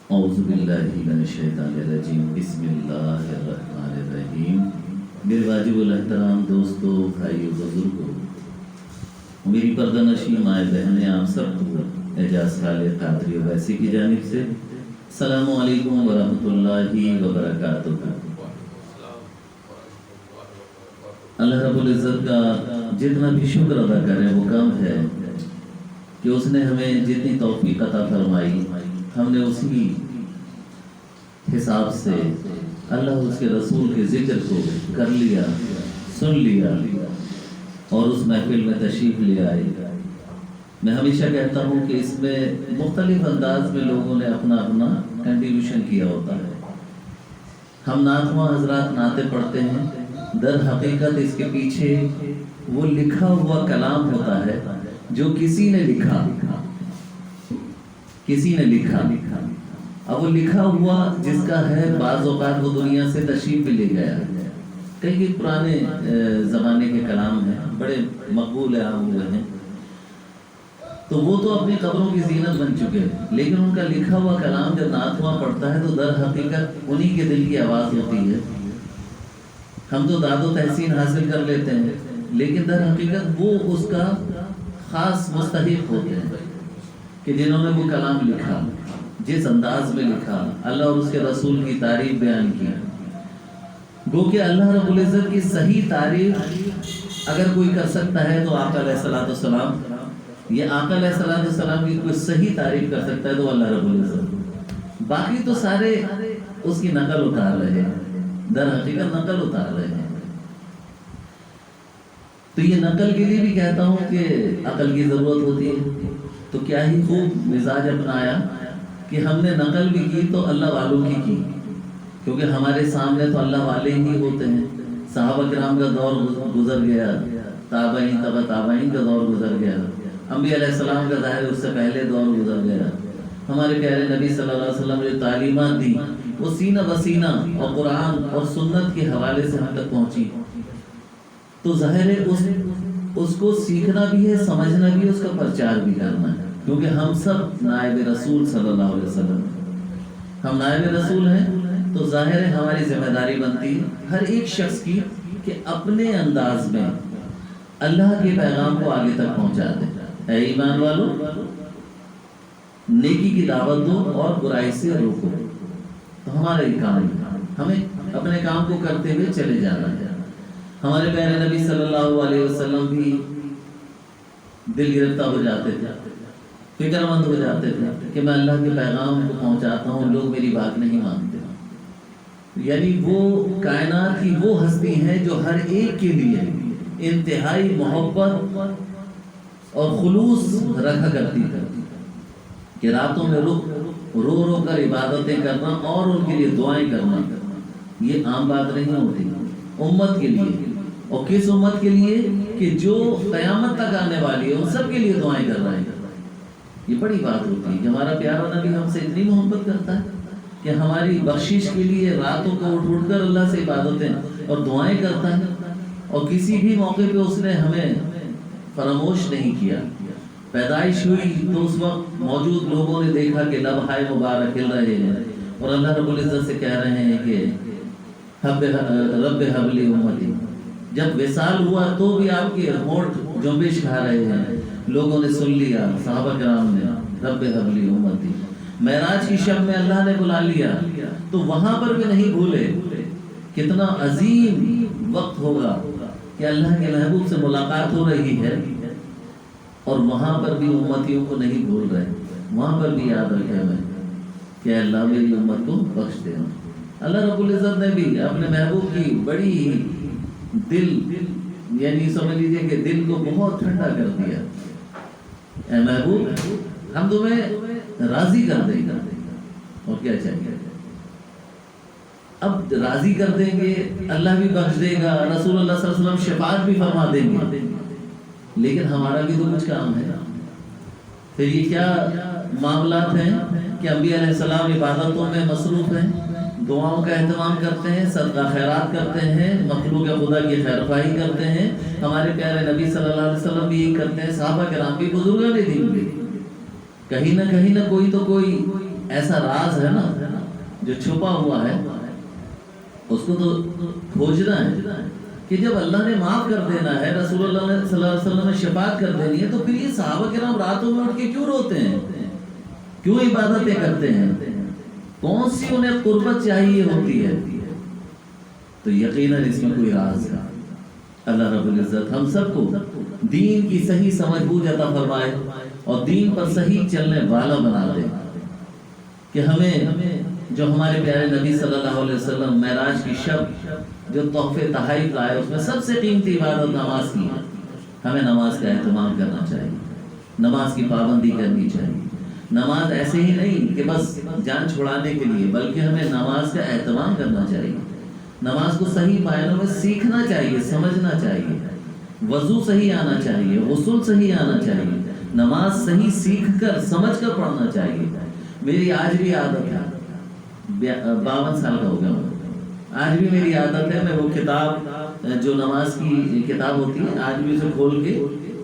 اعوذ باللہ من الشیطان الرجیم بسم اللہ الرحمن الرحیم۔ میرے واجب الاحترام دوستو، بھائیو، بزرگوں، میری پردہ نشین مائیں بہنیں، آپ سب کو اعجاز خالق قادری ویسی کی جانب سے السلام علیکم ورحمۃ اللہ وبرکاتہ۔ اللہ رب العزت کا جتنا بھی شکر ادا کریں وہ کم ہے کہ اس نے ہمیں جتنی توفیق عطا فرمائی، ہم نے اسی حساب سے اللہ اس کے رسول کے ذکر کو کر لیا، سن لیا اور اس محفل میں تشریف لے آئے۔ میں ہمیشہ کہتا ہوں کہ اس میں مختلف انداز میں لوگوں نے اپنا اپنا کنٹریبیوشن کیا ہوتا ہے۔ ہم نعتواں حضرات نعتیں پڑھتے ہیں، در حقیقت اس کے پیچھے وہ لکھا ہوا کلام ہوتا ہے جو کسی نے لکھا۔ اب وہ لکھا ہوا جس کا ہے، بعض اوقات وہ دنیا سے تشریف بھی لے گیا۔ کئی پرانے زمانے کے کلام ہیں، بڑے مقبول عام ہوئے ہیں، تو وہ تو اپنی قبروں کی زینت بن چکے ہیں، لیکن ان کا لکھا ہوا کلام جب نعتواں پڑھتا ہے تو در حقیقت انہی کے دل کی آواز ہوتی ہے۔ ہم تو داد و تحسین حاصل کر لیتے ہیں، لیکن در حقیقت وہ اس کا خاص مستحق ہوتے ہیں کہ جنہوں نے وہ کلام لکھا، جس انداز میں لکھا، اللہ اور اس کے رسول کی تعریف بیان کی۔ گو کہ اللہ رب العزت کی صحیح تعریف اگر کوئی کر سکتا ہے تو آقا علیہ السلام، یہ آقا علیہ السلام کی کوئی صحیح تعریف کر سکتا ہے تو اللہ رب العزت۔ باقی تو سارے اس کی نقل اتار رہے ہیں، در حقیقت نقل اتار رہے ہیں۔ تو یہ نقل کے لیے بھی کہتا ہوں کہ عقل کی ضرورت ہوتی ہے۔ تو کیا ہی خوب مزاج اپنایا کہ ہم نے نقل بھی کی تو اللہ والوں کی، کیونکہ ہمارے سامنے تو اللہ والے ہی ہوتے ہیں۔ صحابہ کرام کا دور گزر گیا، تابعین تبع تابعین کا دور گزر گیا، انبیاء علیہ السلام کا ظاہر اس سے پہلے دور گزر گیا۔ ہمارے پیارے نبی صلی اللہ علیہ وسلم نے جو تعلیمات دی وہ سینہ بسینہ اور قرآن اور سنت کے حوالے سے ہم تک پہنچی، تو ظاہر ہے اس کو سیکھنا بھی ہے، سمجھنا بھی ہے، اس کا پرچار بھی کرنا ہے، کیونکہ ہم سب نائب رسول صلی اللہ علیہ وسلم، ہم نائب رسول ہیں، تو ظاہر ہے ہماری ذمہ داری بنتی ہے ہر ایک شخص کی کہ اپنے انداز میں اللہ کے پیغام کو آگے تک پہنچا دے۔ اے ایمان والو، نیکی کی دعوت دو اور برائی سے روکو، تو ہمارا یہ کام ہے، ہمیں اپنے کام کو کرتے ہوئے چلے جانا ہے۔ ہمارے پیارے نبی صلی اللہ علیہ وسلم بھی دل گرفتہ ہو جاتے تھے، فکر مند ہو جاتے تھے کہ میں اللہ کے پیغام کو پہنچاتا ہوں، لوگ میری بات نہیں مانتے۔ یعنی وہ کائنات کی وہ ہستی ہیں جو ہر ایک کے لیے انتہائی محبت اور خلوص رکھا کرتی تھی، کہ راتوں میں رو رو کر عبادتیں کرنا اور ان کے لیے دعائیں کرنا یہ عام بات نہیں ہوتی۔ امت کے لیے، اور کس امت کے لیے؟ کہ جو قیامت تک آنے والی ہے، ان سب کے لیے دعائیں کر رہے ہیں۔ یہ بڑی بات ہوتی ہے کہ ہمارا پیارا نبی ہم سے اتنی محبت کرتا ہے کہ ہماری بخشش کے لیے راتوں کو اٹھ کر اللہ سے عبادتیں اور دعائیں کرتا ہے، اور کسی بھی موقع پہ اس نے ہمیں فراموش نہیں کیا۔ پیدائش ہوئی تو اس وقت موجود لوگوں نے دیکھا کہ لبہائے مبارک ہل رہے ہیں، اور اللہ رب العزت سے کہہ رہے ہیں کہ رب حبلی امتی۔ جب وصال ہوا تو بھی آپ کے ہونٹ جنبش کھا رہے ہیں، لوگوں نے سن لیا، صحابہ کرام نے، رب حبلی امتی۔ معراج کی شب میں اللہ نے بلا لیا تو وہاں پر بھی نہیں بھولے۔ کتنا عظیم وقت ہوگا کہ اللہ کے محبوب سے ملاقات ہو رہی ہے اور وہاں پر بھی امتیوں کو نہیں بھول رہے، وہاں پر بھی یاد رکھے ہمیں کہ اللہ میری امت کو بخش دے۔ اللہ رب العزت نے بھی اپنے محبوب کی بڑی دل، یعنی سمجھ لیجئے کہ دل کو بہت ٹھنڈا کر دیا۔ اے محبوب، ہم تمہیں راضی کر دیں گے، اور کیا چاہیے؟ اب راضی کر دیں گے، اللہ بھی بخش دے گا، رسول اللہ صلی اللہ علیہ وسلم شفاعت بھی فرما دیں گے، لیکن ہمارا بھی تو کچھ کام ہے۔ پھر یہ کیا معاملات ہیں کہ انبیاء علیہ السلام عبادتوں میں مصروف ہیں، دعاؤں کا اہتمام کرتے ہیں، صدقہ خیرات کرتے ہیں، مخلوق خدا کی خیر خواہی کرتے ہیں۔ ہمارے پیارے نبی صلی اللہ علیہ وسلم بھی یہی کرتے ہیں، صحابہ کرام بھی، بزرگان دین بھی، کہیں نہ کوئی تو کوئی ایسا راز ہے نا جو چھپا ہوا ہے، اس کو تو کھوجنا ہے کہ جب اللہ نے معاف کر دینا ہے، رسول اللہ نے صلی اللہ علیہ وسلم نے شفاعت کر دینی ہے، تو پھر یہ صحابہ کرام راتوں میں اٹھ کے کیوں روتے ہیں، کیوں عبادتیں کرتے ہیں، کون سی انہیں قربت چاہیے ہوتی ہے؟ تو یقیناً اس میں کوئی راز ہے۔ اللہ رب العزت ہم سب کو دین کی صحیح سمجھ بوجھ عطا فرمائے اور دین پر صحیح چلنے والا بنا دے، کہ ہمیں جو ہمارے پیارے نبی صلی اللہ علیہ وسلم معراج کی شب جو تحفے تحائف لائے، اس میں سب سے قیمتی عبادت نماز کی ہے۔ ہمیں نماز کا اہتمام کرنا چاہیے، نماز کی پابندی کرنی چاہیے۔ نماز ایسے ہی نہیں کہ بس جان چھڑانے کے لیے، بلکہ ہمیں نماز کا اہتمام کرنا چاہیے، نماز کو صحیح معنوں میں سیکھنا چاہیے، سمجھنا چاہیے، وضو صحیح آنا چاہیے، غسل صحیح آنا چاہیے، نماز صحیح سیکھ کر سمجھ کر پڑھنا چاہیے۔ میری آج بھی عادت ہے، 52 سال کا ہو گیا ہوں، آج بھی میری عادت ہے، میں وہ کتاب جو نماز کی کتاب ہوتی ہے، آج بھی اسے کھول کے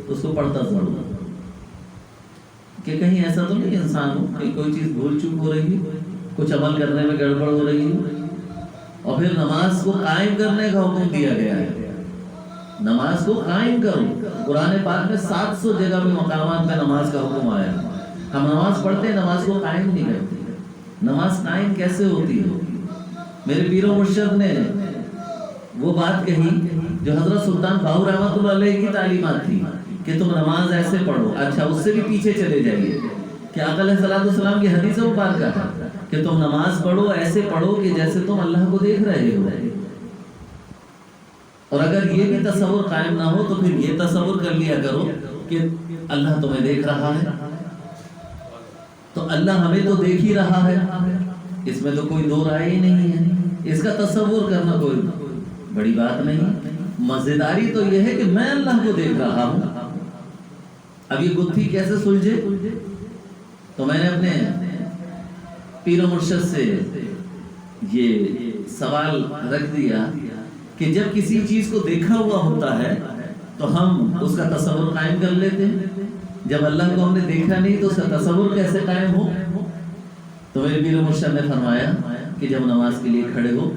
اس کو پڑھتا ضرور ہوں، کہ کہیں ایسا تو نہیں انسان ہو کہ کوئی چیز بھول چوک ہو رہی ہے، کچھ عمل کرنے میں گڑبڑ ہو رہی ہے۔ اور پھر نماز کو قائم کرنے کا حکم دیا گیا ہے، نماز کو قائم کرو۔ قرآن پاک میں 700 جگہ میں مقامات میں نماز کا حکم آیا ہے۔ ہم نماز پڑھتے ہیں، نماز کو قائم نہیں کرتے۔ نماز قائم کیسے ہوتی ہے؟ میرے پیر و مرشد نے وہ بات کہی جو حضرت سلطان باہو رحمۃ اللہ علیہ کی تعلیمات تھی کہ تم نماز ایسے پڑھو۔ اچھا، اس سے بھی پیچھے چلے جائیے کہ آقا علیہ السلام کی حدیث مبارکہ ہے کہ تم نماز پڑھو، ایسے پڑھو کہ جیسے تم اللہ کو دیکھ رہے ہو۔ اور اگر یہ بھی تصور قائم نہ ہو تو پھر یہ تصور کر لیا کرو کہ اللہ تمہیں دیکھ رہا ہے، تو اللہ ہمیں تو دیکھ ہی رہا ہے، اس میں تو کوئی دو رائے ہی نہیں ہے۔ اس کا تصور کرنا کوئی بڑی بات نہیں۔ مزیداری تو یہ ہے کہ میں اللہ کو دیکھ رہا ہوں۔ اب یہ گتھی کیسے سلجھے؟ تو میں نے اپنے پیر و مرشد سے یہ سوال رکھ دیا کہ جب کسی چیز کو دیکھا ہوا ہوتا ہے تو ہم اس کا تصور قائم کر لیتے ہیں، جب اللہ کو ہم نے دیکھا نہیں تو اس کا تصور کیسے قائم ہو؟ تو میرے پیر و مرشد نے فرمایا کہ جب نماز کے لیے کھڑے ہو،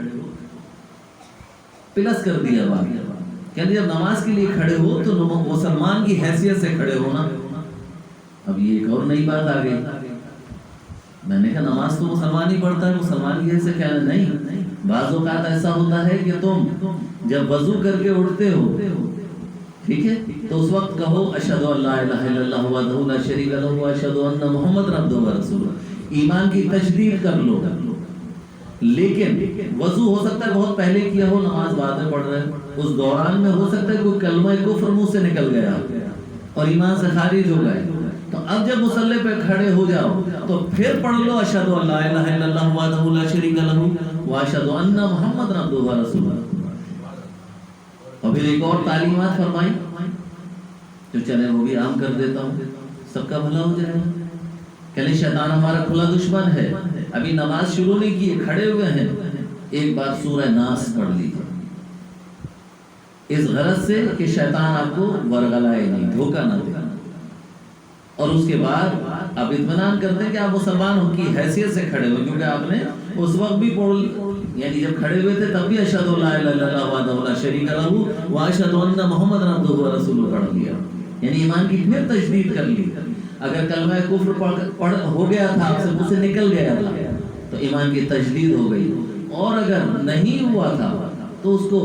پلس کر دیا بات، کہ جب نماز کے لیے کھڑے ہو تو مسلمان کی حیثیت سے کھڑے ہونا۔ اب یہ ایک اور نئی بات آ گئی۔ میں نے کہا نماز تو مسلمان ہی پڑھتا ہے، مسلمان کی حیثیت کیا ہے؟ نہیں، بعض اوقات ایسا ہوتا ہے کہ تم جب وضو کر کے اٹھتے ہو، ٹھیک ہے، تو اس وقت کہو اشہد ان لا الہ الا اللہ وحدہ لا شریک لہ واشہد ان محمد عبدہ ورسولہ، ایمان کی تجدید کر لو۔ لیکن وضو ہو سکتا ہے بہت پہلے کیا ہو، نماز بعد میں پڑھ رہے ہیں، اس دوران میں ہو سکتا ہے کوئی کلمہ کفر منہ سے نکل گیا اور ایمان سے خارج ہو گئے، تو اب جب مصلی پہ کھڑے ہو جاؤ تو پھر پڑھ لو اشہد ان لا الہ الا اللہ وحدہ لا شریک لہ واشہد ان محمد عبدہ ورسولہ۔ اور پھر ایک اور تعلیمات فرمائی جو چلے وہ بھی عام کر دیتا ہوں، سب کا بھلا ہو جائے گا۔ کہ شیطان ہمارا کھلا دشمن ہے، ابھی نماز شروع نہیں کی، کھڑے ہوئے ہیں، ایک بار سورہ ناس پڑھ لیجیے، اس غرض سے کہ شیطان آپ کو ورغلائے نہیں، دھوکہ نہ دے۔ اور اس کے بعد آپ اطمینان کرتے ہیں کہ آپ مسلمان کی حیثیت سے کھڑے ہوئے، کیونکہ آپ نے اس وقت بھی یعنی جب کھڑے ہوئے تھے تب بھی اشہد ان لا الہ الا اللہ وحدہ لا شریک لہ واشہد ان محمد عبدہ ورسولہ پڑھ لیا، یعنی ایمان کی پھر تجدید کر لی۔ اگر کلمہ کفر ہو گیا تھا، آپ سے منہ سے نکل گیا تھا، تو ایمان کی تجدید ہو گئی، اور اگر نہیں ہوا تھا تو اس کو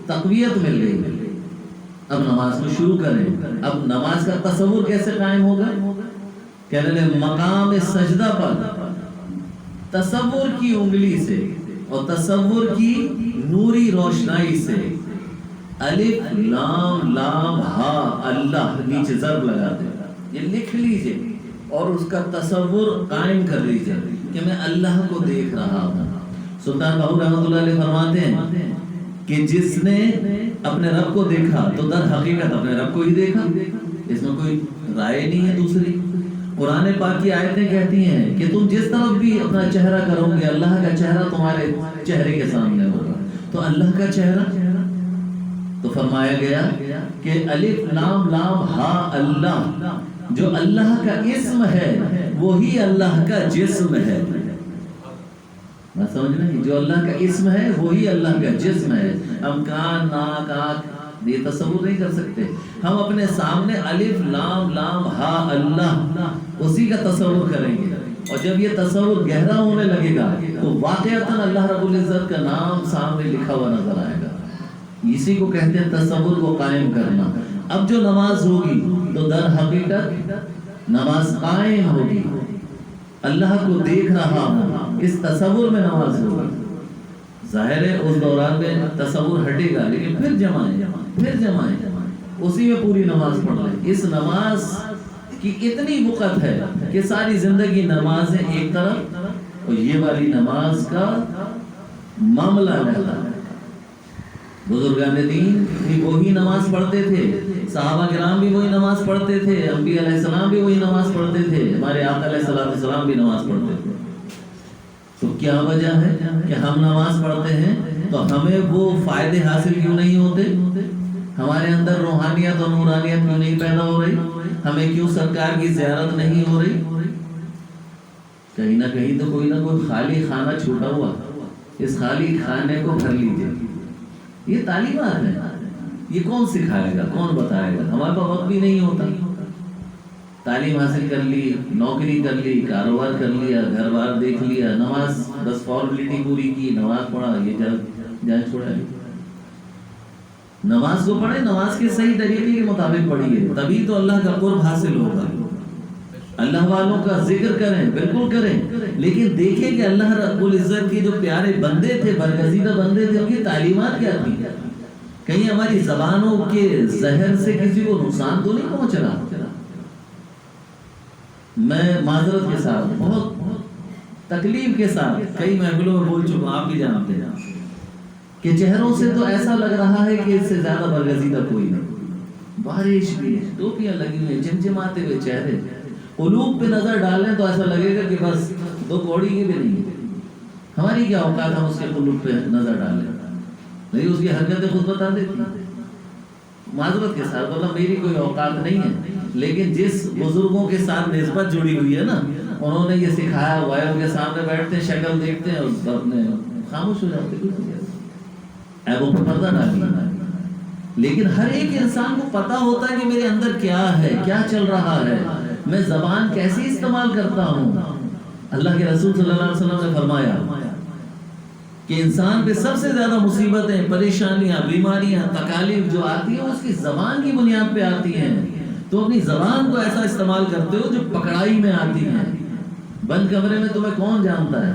تقویت مل گئی۔ اب نماز میں شروع کریں۔ اب نماز کا تصور کیسے قائم ہوگا؟ کہنے لیں مقام سجدہ پر تصور کی انگلی سے اور تصور کی نوری روشنائی سے الف لام لام ہا اللہ نیچے ضرب لگا دیں، یہ لکھ لیجئے اور اس کا تصور قائم کر لیجئے کہ میں اللہ کو دیکھ رہا ہوں۔ سلطان باہو رحمۃ اللہ علیہ فرماتے ہیں کہ جس نے اپنے رب کو دیکھا تو در حقیقت اپنے رب کو ہی دیکھا، اس میں کوئی رائے نہیں ہے دوسری۔ قرآن پاک کی آیتیں کہتی ہیں کہ تم جس طرف بھی اپنا چہرہ کرو گے اللہ کا چہرہ تمہارے چہرے کے سامنے ہوگا۔ تو اللہ کا چہرہ تو فرمایا گیا کہ الف لام لام ہا اللہ، جو اللہ کا اسم ہے وہی اللہ کا جسم ہے. بات سمجھ رہے؟ جو اللہ کا اسم ہے وہی اللہ کا جسم ہے. ہم کان ناک آنکھ یہ تصور نہیں کر سکتے. ہم اپنے سامنے الف لام لام ہا اللہ اسی کا تصور کریں گے، اور جب یہ تصور گہرا ہونے لگے گا تو واقعتاً اللہ رب العزت کا نام سامنے لکھا ہوا نظر آئے گا. اسی کو کہتے ہیں تصور کو قائم کرنا. اب جو نماز ہوگی تو در حقیقت نماز قائم ہوگی. اللہ کو دیکھ رہا ہوں اس تصور میں نماز ہوگی. ظاہر ہے اس دوران میں تصور ہٹے گا، لیکن پھر جمائیں اسی میں پوری نماز پڑھ لیں. اس نماز کی اتنی وقت ہے کہ ساری زندگی نمازیں ایک طرف اور یہ والی نماز کا معاملہ رہتا ہے. بزرگان دین بھی وہی نماز پڑھتے تھے، صحابہ کرام بھی وہی نماز پڑھتے تھے، انبیاء علیہ السلام بھی وہی نماز پڑھتے تھے، ہمارے آقا علیہ السلام بھی نماز پڑھتے تھے. تو کیا وجہ ہے کہ ہم نماز پڑھتے ہیں تو ہمیں وہ فائدے حاصل کیوں نہیں ہوتے؟ ہمارے اندر روحانیت اور نورانیت کیوں نہیں پیدا ہو رہی؟ ہمیں کیوں سرکار کی زیارت نہیں ہو رہی؟ کہیں نہ کہیں تو کوئی نہ کوئی خالی خانہ چھوٹا ہوا. اس خالی خانے کو بھر لیجیے. یہ تعلیمات ہے. یہ کون سکھائے گا، کون بتائے گا؟ ہمارے پاس وقت بھی نہیں ہوتا. تعلیم حاصل کر لی، نوکری کر لی، کاروبار کر لیا، گھر بار دیکھ لیا، نماز بس فارمیلٹی پوری کی، نماز پڑھا، یہ جان چھوڑا. نماز کو پڑھیں، نماز کے صحیح طریقے کے مطابق پڑھیے، تبھی تو اللہ کا قرب حاصل ہوگا. اللہ والوں کا ذکر کریں، بالکل کریں، لیکن دیکھیں کہ اللہ رب العزت کے جو پیارے بندے تھے، برگزیدہ بندے تھے، ان کی تعلیمات کیا تھی. کہیں ہماری زبانوں کے زہر سے کسی کو نقصان تو نہیں پہنچ رہا. میں معذرت کے ساتھ، بہت تکلیف کے ساتھ کئی محفلوں میں بول چکا ہوں، آپ بھی جانتے ہیں کہ چہروں سے تو ایسا لگ رہا ہے کہ اس سے زیادہ برگزیدہ کوئی نہیں. بارش بھی ہے، ٹوپیاں لگی ہوئی ہیں، چمچماتے ہوئے چہرے. قلوب پہ نظر ڈالیں تو ایسا لگے گا کہ بس 2 کوڑی کی بھی نہیں. ہماری کیا اوقات ہم اس کے قلوب پہ نظر ڈالیں؟ نہیں، اس کی حرکتیں خود بتا دیتی. معذرت کے ساتھ بولا میری کوئی اوقات نہیں ہے، لیکن جس بزرگوں کے ساتھ نسبت جڑی ہوئی ہے نا، انہوں نے یہ سکھایا ہوا ہے. ان کے سامنے بیٹھتے ہیں، شکل دیکھتے ہیں اور اپنے خاموش ہو جاتے ہیں. ایبوں پہ پردہ ڈالی. لیکن ہر ایک انسان کو پتا ہوتا ہے کہ میرے اندر کیا ہے، کیا چل رہا ہے، میں زبان کیسے استعمال کرتا ہوں. اللہ کے رسول صلی اللہ علیہ وسلم نے فرمایا کہ انسان پہ سب سے زیادہ مصیبتیں، پریشانیاں، بیماریاں، تکالیف جو آتی ہیں اس کی زبان کی بنیاد پہ آتی ہیں. تو اپنی زبان کو ایسا استعمال کرتے ہو جو پکڑائی میں آتی ہیں. بند کمرے میں تمہیں کون جانتا ہے؟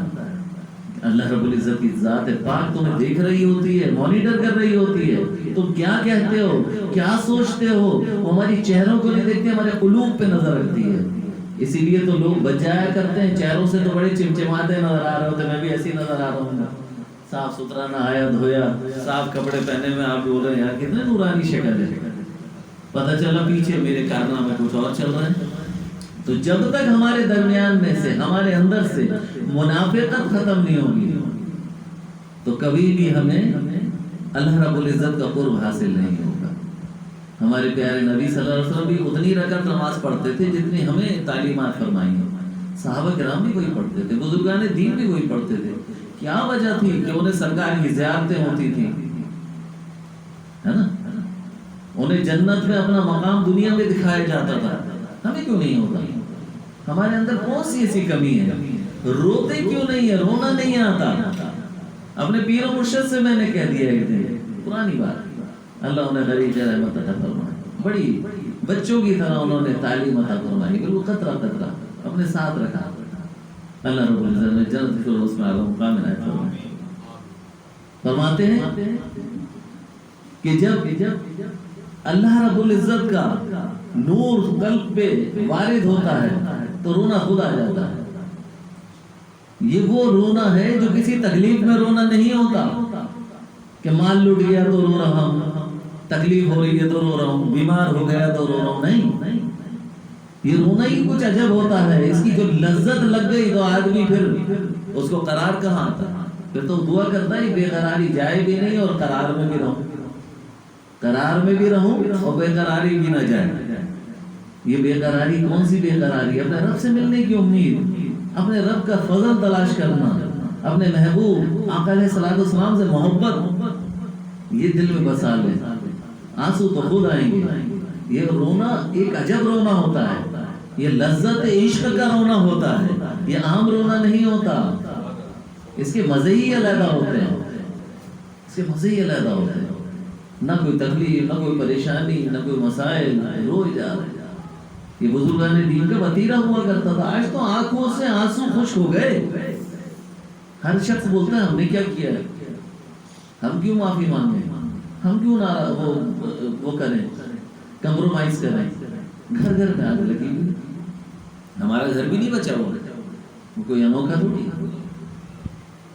اللہ رب العزت کی ذات پاک تمہیں دیکھ رہی ہوتی ہے، مانیٹر کر رہی ہوتی ہے. تم کیا کہتے ہو، کیا سوچتے ہو، وہ ہماری چہروں کو نہیں دیکھتے، ہمارے قلوب پہ نظر رکھتی ہے. اسی لیے تو لوگ بچ جایا کرتے ہیں. چہروں سے تو بڑے چمچماتے نظر آ رہے ہوتے، میں بھی ایسی نظر آ رہا ہوں. صاف ستھرا نہایا دھویا، صاف کپڑے پہنے میں، آپ بول رہے ہیں یار کتنے نورانی شکل ہے. پتہ چلا پیچھے میرے کارنامے کچھ اور چل رہے ہیں. تو جب تک ہمارے درمیان میں سے، ہمارے اندر سے منافقت ختم نہیں ہوگی تو کبھی بھی ہمیں اللہ رب العزت کا قرب حاصل نہیں ہوگا. ہمارے پیارے نبی صلی اللہ علیہ وسلم بھی اتنی رکعت نماز پڑھتے تھے جتنی ہمیں تعلیمات فرمائی ہیں. صحابہ کرام بھی وہی پڑھتے تھے، بزرگان دین بھی وہی پڑھتے تھے. کیا وجہ تھی کہ انہیں سرکار کی زیارتیں ہوتی تھیں، ہے نا؟ انہیں جنت میں اپنا مقام دنیا میں دکھایا جاتا تھا. ہمیں کیوں نہیں ہوتا؟ ہمارے اندر کون سی ایسی کمی ہے؟ روتے کیوں نہیں ہے؟ رونا نہیں آتا. اپنے پیر و مرشد سے میں نے کہہ دیا ایک دن، پرانی بات، اللہ انہیں غریب رحمت عطا فرمائے. بڑی بچوں کی طرح انہوں نے تعلیم عطا فرمائی، بالکل قطرہ قطرہ اپنے ساتھ رکھا. اللہ رب العزت نے جنت الفردوس میں اعلیٰ مقام عنایت فرمائے. فرماتے ہیں کہ جب اللہ رب العزت کا نور قلب پہ وارد ہوتا ہے تو رونا خود آ جاتا ہے. یہ وہ رونا ہے جو کسی تکلیف میں رونا نہیں ہوتا کہ مال لٹ گیا تو رو رہا ہوں، تکلیف ہو رہی ہے تو رو رہا ہوں، بیمار ہو گیا تو رو رہا ہوں. نہیں، یہ رونا ہی کچھ عجب ہوتا ہے. اس کی جو لذت لگ گئی تو آدمی پھر اس کو قرار کہاں آتا؟ پھر تو دعا کرتا ہے بے قراری جائے بھی نہیں اور قرار میں بھی رہوں، قرار میں بھی رہوں اور بے قراری بھی نہ جائے. یہ بے قراری کون سی بے قراری؟ اپنے رب سے ملنے کی امید، اپنے رب کا فضل تلاش کرنا، اپنے محبوب آقا علیہ الصلوۃ والسلام سے محبت یہ دل میں بسا لے، آنسو تو خود آئیں گے۔ یہ رونا ایک عجب رونا ہوتا ہے، یہ لذت عشق کا رونا ہوتا ہے، یہ عام رونا نہیں ہوتا، اس کے مزے ہی علیحدہ ہوتے ہیں، اس کے مزے ہی علیحدہ ہوتے ہیں، نہ کوئی تکلیف، نہ کوئی پریشانی، نہ کوئی مسائل، روئے جا رہے۔ یہ بزرگان دین کا وتیرہ ہوا کرتا تھا۔ آج تو آنکھوں سے آنسو خشک ہو گئے، ہر شخص بولتا ہے ہم نے کیا کیا ہے، ہم کیوں معافی مانگیں، ہم کیوں وہ کریں، کمپرومائز کریں۔ گھر گھر میں آگ لگی ہوئی، ہمارا گھر بھی نہیں بچا ہوا، کوئی انوکھا تو نہیں،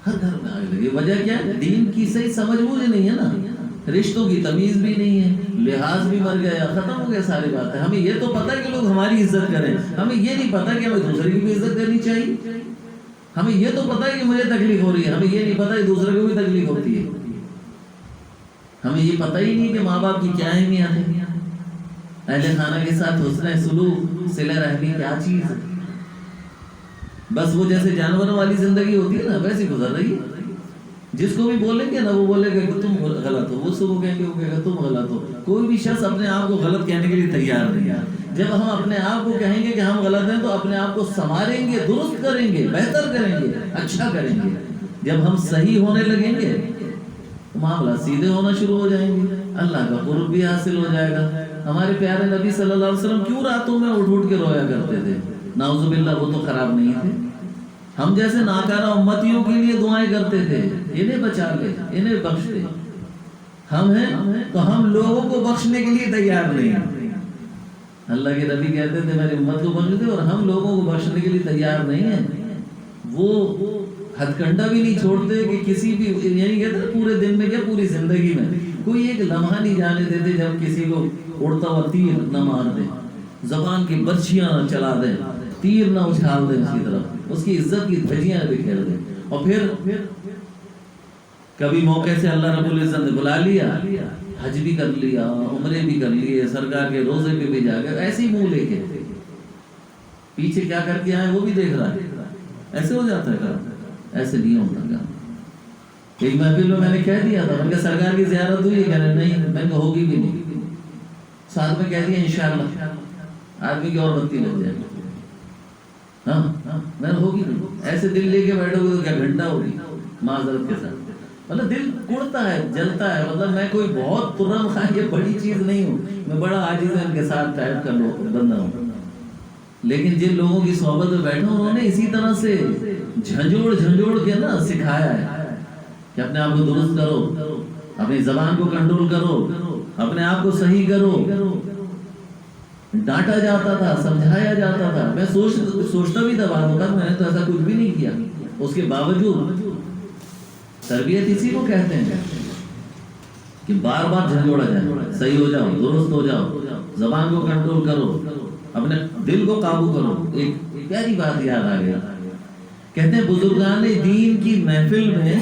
ہر گھر میں آگ لگی۔ وجہ کیا ہے؟ دین کی صحیح سمجھ مجھے نہیں ہے نا، رشتوں کی تمیز بھی نہیں ہے، لحاظ بھی مر گیا، ختم ہو گیا ساری باتیں۔ ہمیں یہ تو پتہ ہے کہ لوگ ہماری عزت کریں، ہمیں یہ نہیں پتہ کہ ہمیں دوسرے کی بھی عزت کرنی چاہیے۔ ہمیں یہ تو پتہ ہے کہ مجھے تکلیف ہو رہی ہے، ہمیں یہ نہیں پتہ کہ دوسرے کو بھی تکلیف ہوتی ہے۔ ہمیں یہ پتہ ہی نہیں کہ ماں باپ کی کیا اہمیت ہے، اہل خانہ کے ساتھ حسن سلوک، صلہ رحمی کیا چیز ہے۔ بس وہ جیسے جانوروں والی زندگی ہوتی ہے نا، ویسی گزر رہی ہے۔ جس کو بھی بولیں گے نا وہ بولے گا کہ تم غلط ہو، وہ سب کو کہیں گے وہ کہے گا تم غلط ہو۔ کوئی بھی شخص اپنے آپ کو غلط کہنے کے لیے تیار نہیں ہے۔ جب ہم اپنے آپ کو کہیں گے کہ ہم غلط ہیں تو اپنے آپ کو سنواریں گے، درست کریں گے، بہتر کریں گے، اچھا کریں گے۔ جب ہم صحیح ہونے لگیں گے تو معاملہ سیدھے ہونا شروع ہو جائیں گے، اللہ کا قرب بھی حاصل ہو جائے گا۔ ہمارے پیارے نبی صلی اللہ علیہ وسلم کیوں راتوں میں اٹھ اٹھ کے رویا کرتے تھے؟ نعوذ باللہ وہ تو خراب نہیں تھے، ہم جیسے ناکارہ امتیوں کے لیے دعائیں کرتے تھے، انہیں بچا لے، انہیں بخش دے۔ ہم ہیں تو ہم لوگوں کو بخشنے کے لیے تیار نہیں ہیں۔ اللہ کے نبی کہتے تھے میری امت کو بخش دے، اور ہم لوگوں کو بخشنے کے لیے تیار نہیں ہیں۔ وہ ہتھ کنڈا بھی نہیں چھوڑتے کہ کسی بھی، یعنی کہتے ہیں پورے دن میں کیا پوری زندگی میں کوئی ایک لمحہ نہیں جانے دیتے جب کسی کو اڑتا ہوا تیر نہ مار دے، زبان کی برچیاں نہ چلا دیں، تیر نہ اچھال دیں اس کی طرف، اس کی عزت کی دھجیاں بکھیر دیں۔ اور پھر کبھی موقع سے اللہ رب العزت نے بلا لیا، حج بھی کر لیا، عمرے بھی کر لیے، سرکار کے روزے پہ بھی جا گئے، ایسے ہی منہ لے کے پیچھے کیا کر کے آئے وہ بھی دیکھ رہا ہے۔ ایسے ہو جاتا ہے کام؟ ایسے نہیں ہوتا کام۔ ایک محفل میں نے کہہ دیا تھا، میں کہ سرکار کی زیارت ہوئی، کہہ رہے نہیں، میں کہ ہوگی بھی نہیں، ساتھ میں کہہ دیا انشاءاللہ، آدمی کی اور بتی لگ جائے گی، ہاں میں ہوگی نہیں۔ ایسے دل لے کے بیٹھو گے تو کیا گھنٹہ ہوگی معذرت کے ساتھ، مطلب دل کڑتا ہے، جلتا ہے۔ مطلب میں کوئی بہت ترم خان یہ بڑی چیز نہیں ہوں، میں بڑا عاجز ان کے ساتھ ٹائپ کا بندہ ہوں، لیکن جن لوگوں کی صحبت میں بیٹھا انہوں نے اسی طرح سے جھنجھوڑ کے نا سکھایا ہے کہ اپنے آپ کو درست کرو، اپنی زبان کو کنٹرول کرو، اپنے آپ کو صحیح کرو۔ ڈانٹا جاتا تھا، سمجھایا جاتا تھا، میں سوچتا بھی تھا بعد وقت میں نے تو ایسا کچھ بھی نہیں کیا، اس کے باوجود تربیت اسی کو کہتے ہیں کہ بار بار جھنجھوڑا جائے، صحیح ہو جاؤ، درست ہو جاؤ، زبان کو کنٹرول کرو، اپنے دل کو قابو کرو۔ ایک پیاری بات یاد آ گیا، کہتے ہیں بزرگان دین کی محفل میں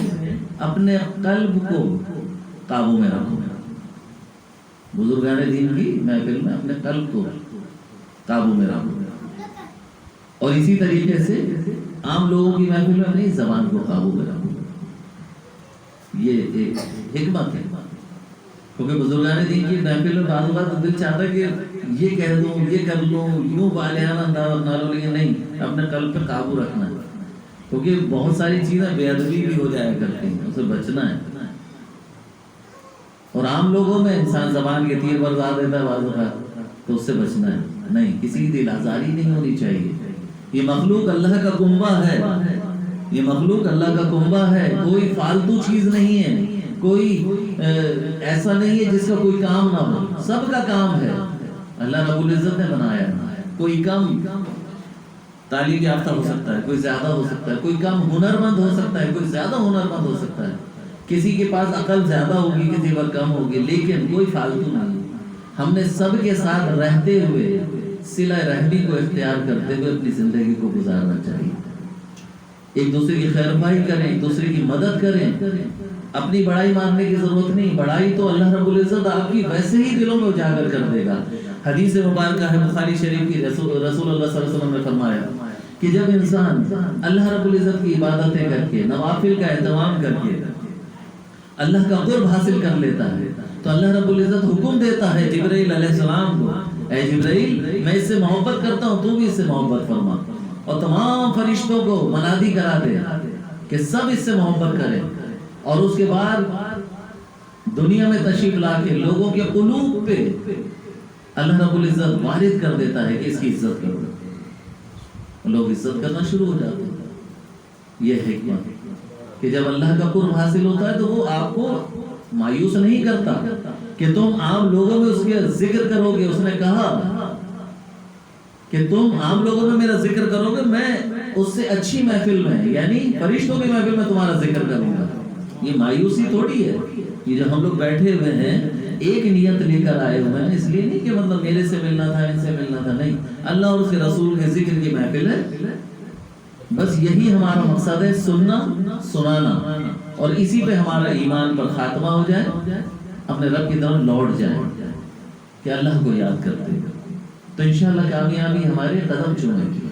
اپنے قلب کو قابو میں رکھو۔ بزرگان دین کی محفل میں اپنے قلب کو قابو میں رکھو، اور اسی طریقے سے عام لوگوں کی محفل میں اپنی زبان کو قابو میں رکھو۔ یہ ایک حکمت ہے، کیونکہ بزرگان دین کی محفل میں بعض بات دل چاہتا ہے کہ یہ کہہ دوں، یہ کر لوں، یوں بالحانہ انداز، لیکن نہیں، اپنے قلب پہ قابو رکھنا ہے، کیونکہ بہت ساری چیزیں بے ادبی بھی ہو جایا کرتی ہیں، اسے بچنا ہے۔ اور عام لوگوں میں انسان زبان کے تیر برزا دیتا ہے بعض اوقات، تو اس سے بچنا ہے، نہیں، کسی کی دل آزاری نہیں ہونی چاہیے۔ یہ مخلوق اللہ کا کنبہ ہے، یہ مخلوق اللہ کا کنبہ ہے، کوئی فالتو چیز نہیں ہے، کوئی ایسا نہیں ہے جس کا کوئی کام نہ ہو، سب کا کام ہے، اللہ رب العزت نے بنایا۔ کوئی کم تعلیم یافتہ ہو سکتا ہے، کوئی زیادہ ہو سکتا ہے، کوئی کم ہنرمند ہو سکتا ہے، کوئی زیادہ ہنرمند ہو سکتا ہے، کسی کے پاس عقل زیادہ ہوگی، کسی پر کم ہوگی، لیکن کوئی فالتو نہیں۔ ہم نے سب کے ساتھ رہتے ہوئے صلہ رحمی کو اختیار کرتے ہوئے اپنی زندگی کو گزارنا چاہیے۔ ایک دوسرے کی خیر خواہی کریں، ایک دوسرے کی مدد کریں، اپنی بڑائی ماننے کی ضرورت نہیں، بڑائی تو اللہ رب العزت آپ کی ویسے ہی دلوں میں اجاگر کر دے گا۔ حدیث مبارکہ ہے بخاری شریف کی، رسول اللہ صلی اللہ علیہ وسلم نے فرمایا کہ جب انسان اللہ رب العزت کی عبادتیں کر کے، نوافل کا اہتمام کر کے اللہ کا قرب حاصل کر لیتا ہے تو اللہ رب العزت حکم دیتا ہے جبرائیل علیہ السلام کو، اے جبرائیل میں اس سے محبت کرتا ہوں، تو بھی اس سے محبت فرما، اور تمام فرشتوں کو منادی کرا دے کہ سب اس سے محبت کریں، اور اس کے بعد دنیا میں تشریف لا کے لوگوں کے قلوب پہ اللہ رب العزت وارد کر دیتا ہے کہ اس کی عزت کرو، لوگ عزت کرنا شروع ہو جاتے ہیں۔ یہ حکمت کہ جب اللہ کا قرب حاصل ہوتا ہے تو وہ آپ کو مایوس نہیں کرتا کہ تم عام لوگوں میں اس کے ذکر کرو گے، اس نے کہا کہ تم عام لوگوں میں میرا ذکر کرو گے، میں اس سے اچھی محفل میں، یعنی فرشتوں کی محفل میں تمہارا ذکر کروں گا۔ یہ مایوسی تھوڑی ہے، یہ جو ہم لوگ بیٹھے ہوئے ہیں ایک نیت لے کر آئے ہوئے ہیں، اس لیے نہیں کہ مطلب میرے سے ملنا تھا، ان سے ملنا تھا، نہیں، اللہ اور اس کے رسول کے ذکر کی محفل ہے، بس یہی ہمارا مقصد ہے، سننا سنانا، اور اسی پہ ہمارا ایمان پر خاتمہ ہو جائے، اپنے رب کی طرف لوٹ جائے کہ اللہ کو یاد کرتے ہیں، تو انشاءاللہ کامیابی ہمارے قدم چومے گی،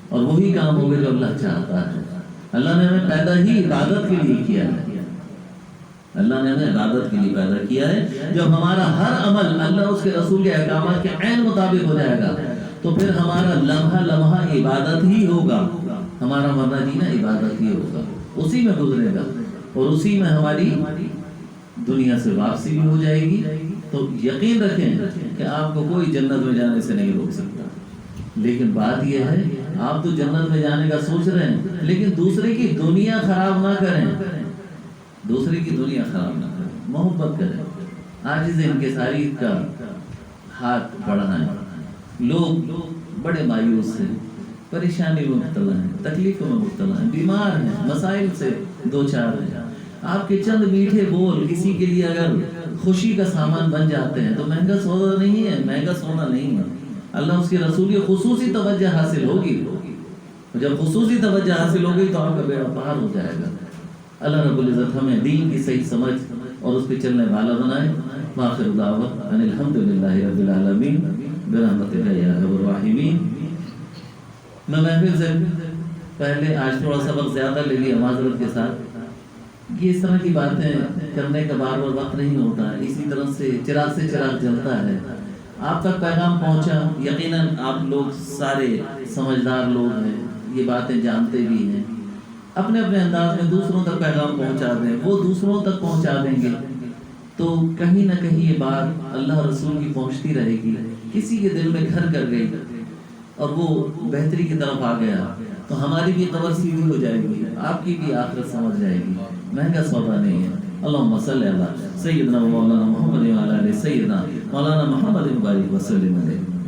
اور وہی کام ہوگا جو اللہ چاہتا ہے۔ اللہ نے ہمیں پیدا ہی عبادت کے لیے کیا ہے، اللہ نے ہمیں عبادت کے لیے پیدا کیا ہے۔ جب ہمارا ہر عمل اللہ اس کے رسول کے احکامات کے عین مطابق ہو جائے گا تو پھر ہمارا لمحہ لمحہ عبادت ہی ہوگا، ہمارا مرنا جینا عبادت ہی ہوگا، اسی میں گزرے گا، اور اسی میں ہماری دنیا سے واپسی بھی ہو جائے گی۔ تو یقین رکھیں کہ آپ کو کوئی جنت میں جانے سے نہیں روک سکتا، لیکن بات یہ ہے آپ تو جنت میں جانے کا سوچ رہے ہیں، لیکن دوسرے کی دنیا خراب نہ کریں، دوسرے کی دنیا خراب نہ کریں، محبت کریں، عاجز انکساری کا ہاتھ بڑھائیں۔ لوگ بڑے مایوس ہیں، پریشانی میں مبتلا ہیں، تکلیفوں میں مبتلا ہیں، بیمار ہیں، مسائل سے دو چار ہیں، آپ کے چند میٹھے بول کسی کے لیے اگر خوشی کا سامان بن جاتے ہیں تو مہنگا سودا نہیں ہے، مہنگا سونا نہیں ہے، اللہ اس کے رسول کی خصوصی توجہ حاصل ہوگی، جب خصوصی توجہ حاصل ہوگی تو آپ کا بیڑا پار ہو جائے گا۔ اللہ رب العزت ہمیں دین کی صحیح سمجھ اور اس پہ چلنے والا بنائے۔ وآخر دعوت ان الحمدللہ رب العالمین برحمتک یا ارحم الراحمین۔ میں محفل سے پہلے آج تھوڑا سا وقت زیادہ لے لیا معذرت کے ساتھ، یہ اس طرح کی باتیں کرنے کا بار بار وقت نہیں ہوتا ہے، اسی طرح سے چراغ جلتا ہے، آپ تک پیغام پہنچا، یقیناً آپ لوگ سارے سمجھدار لوگ ہیں، یہ باتیں جانتے بھی ہیں، اپنے اپنے انداز میں دوسروں تک پیغام پہنچا دیں، وہ دوسروں تک پہنچا دیں گے تو کہیں نہ کہیں یہ بات اللہ رسول کی پہنچتی رہے گی، کسی کے دل میں گھر کر گئی اور وہ بہتری کی طرف آ گیا تو ہماری بھی قبر سیدھی ہو جائے گی، آپ کی بھی آخرت سمجھ جائے گی، مہنگا سودا نہیں ہے۔ اللہم صلی علی سیدنا مولانا محمد وعلی آلہ سیدنا مولانا محمد وبارک وسلم علیہ۔